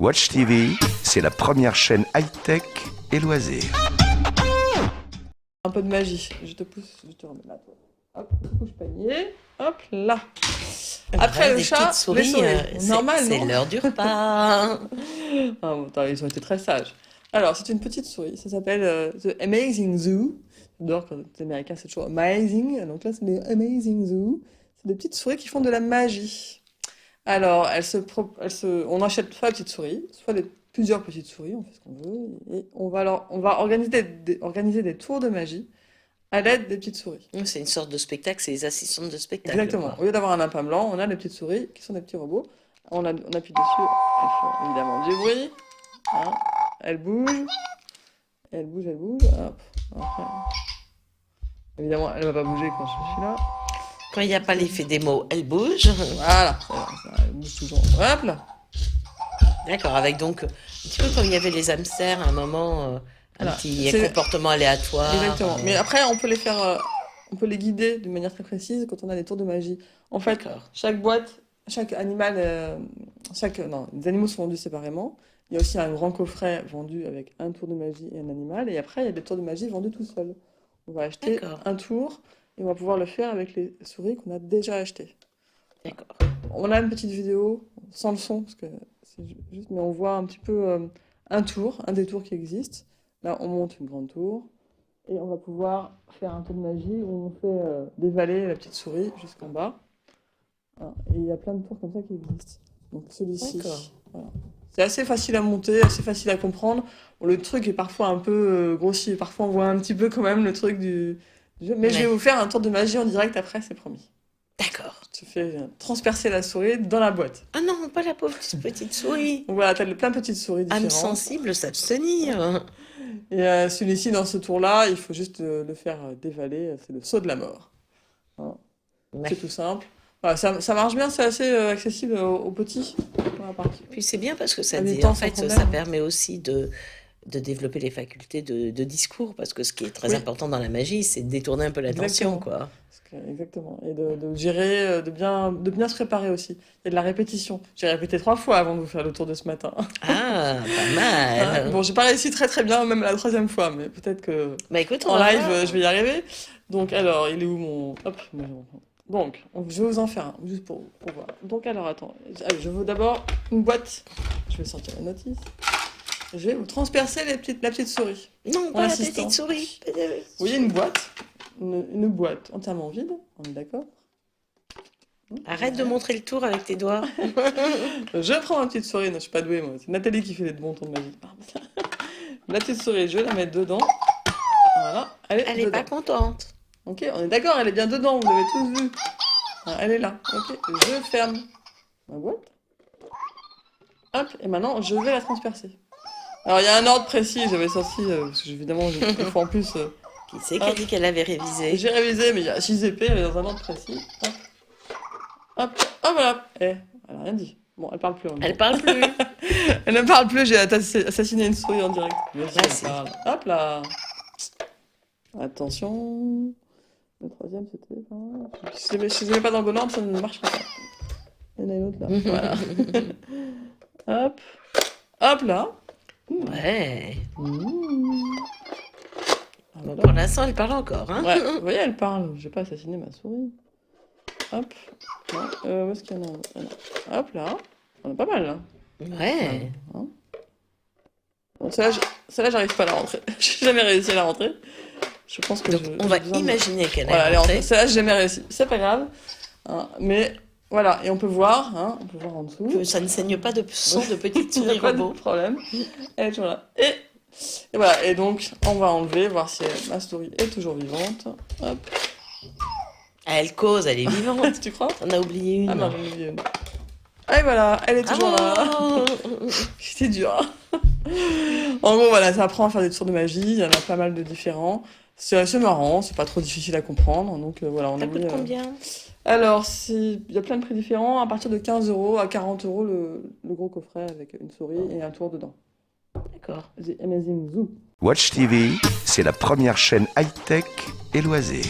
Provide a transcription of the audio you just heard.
Watch TV, c'est la première chaîne high-tech et loisirs. Un peu de magie. Je te pousse, je te remets là. Toi. Hop, couche panier. Hop là. Après le chat, les souris. Normal, c'est non? l'heure du repas. Ah, bon, attends, ils ont été très sages. Alors, c'est une petite souris. Ça s'appelle The Amazing Zoo. J'adore quand les Américains, c'est toujours amazing. Donc là, c'est les Amazing Zoo. C'est des petites souris qui font de la magie. Alors, on achète soit la petite souris, soit plusieurs petites souris, on fait ce qu'on veut, et on va organiser des tours de magie à l'aide des petites souris. C'est une sorte de spectacle, c'est les assistantes de spectacle. Exactement. Au lieu d'avoir un lapin blanc, on a les petites souris qui sont des petits robots. On appuie dessus, elles font évidemment du bruit. Hein. Elles bougent. Elles bougent. Hop. Après. Évidemment, elle ne va pas bouger quand je suis là. Quand il n'y a pas l'effet des mots, elle bouge. Voilà, elle bouge toujours. Hop là. D'accord, avec donc un petit peu comme il y avait les hamsters à un moment, Voilà. petit comportement aléatoire. Exactement. Mais après, on peut les faire, on peut les guider d'une manière très précise quand on a des tours de magie. En fait, chaque boîte, chaque animal, les animaux sont vendus séparément. Il y a aussi un grand coffret vendu avec un tour de magie et un animal. Et après, il y a des tours de magie vendus tout seuls. On va acheter un tour et on va pouvoir le faire avec les souris qu'on a déjà achetées. D'accord. On a une petite vidéo sans le son, parce que c'est juste, mais on voit un petit peu un des tours qui existe. Là, on monte une grande tour et on va pouvoir faire un tour de magie où on fait dévaler la petite souris jusqu'en bas. Voilà. Et il y a plein de tours comme ça qui existent. Donc celui-ci, voilà. C'est assez facile à monter, assez facile à comprendre. Bon, le truc est parfois un peu grossier, parfois on voit un petit peu quand même le truc du jeu. Mais je vais vous faire un tour de magie en direct après, c'est promis. D'accord. Je te fais transpercer la souris dans la boîte. Ah non, pas la pauvre petite souris. Donc voilà, t'as plein de petites souris différentes. Âme sensible, s'abstenir. Et celui-ci, dans ce tour-là, il faut juste le faire dévaler. C'est le saut de la mort. Hein. C'est tout simple. Voilà, ça marche bien, c'est assez accessible aux petits. Puis c'est bien parce que ça permet aussi de développer les facultés de discours, parce que ce qui est très important dans la magie, c'est de détourner un peu l'attention, quoi. Exactement. Et de gérer, de bien se préparer aussi. Il y a de la répétition. J'ai répété 3 fois avant de vous faire le tour de ce matin. Ah, pas mal. Bon, j'ai pas réussi très très bien, même la 3e fois, mais peut-être que écoute, en live, je vais y arriver. Donc, alors, il est où mon... Hop, donc, je vais vous en faire un, juste pour voir. Donc, alors, attends. Allez, je veux d'abord une boîte. Je vais sortir la notice. Je vais vous transpercer la petite souris. Non, pas la petite souris. Vous voyez une boîte, une boîte entièrement vide, on est d'accord? Arrête de montrer le tour avec tes doigts. Je prends ma petite souris, non, je suis pas douée moi, c'est Nathalie qui fait les bons tours de magie. La petite souris, je vais la mettre dedans. Voilà, elle est pas contente. Ok, on est d'accord, elle est bien dedans, vous l'avez tous vu. Elle est là, ok, je ferme ma boîte. Hop, et maintenant je vais la transpercer. Alors il y a un ordre précis, j'avais sorti, parce que évidemment, il faut en plus... Qui c'est qui a dit qu'elle avait révisé? J'ai révisé, mais il y a 6 épées, elle est dans un ordre précis. Hop, hop, hop, voilà. Elle a rien dit. Bon, elle parle plus. Elle parle plus. Elle ne parle plus, j'ai assassiné une souris en direct. Merci. Hop là. Attention. Le 3e, c'était... Si je ne mets pas dans le bon ordre, ça ne marchera pas. Il y en a une autre là. Voilà. Hop. Hop là. Ouais. Pour l'instant, elle parle encore, hein? Ouais, vous voyez, elle parle. Je vais pas assassiner ma souris. Hop. Où est-ce qu'il y en a? Hop là. On a pas mal là. Ouais. Bon, celle-là, j'arrive pas à la rentrer. J'ai jamais réussi à la rentrer. Je pense que on va imaginer qu'elle est rentrée. rentrée. Celle-là, j'ai jamais réussi. C'est pas grave. Hein, mais voilà, et on peut voir en dessous. Que ça ne saigne pas de sang de petite souris robot. Pas de problème. Elle est toujours là. Et voilà, et donc on va enlever, voir si ma souris est toujours vivante. Hop. Elle cause, elle est vivante. Tu crois? On a oublié une. Ah non, j'en ai oublié une. Et voilà, elle est toujours là. C'était dur. En gros, voilà, ça apprend à faire des tours de magie. Il y en a pas mal de différents. C'est assez marrant, c'est pas trop difficile à comprendre. Donc voilà, on a coûte combien? Alors, il y a plein de prix différents. À partir de 15 € à 40 € le gros coffret avec une souris et un tour dedans. D'accord. The Amazing Zoo. Watch TV, c'est la première chaîne high-tech et loisirs.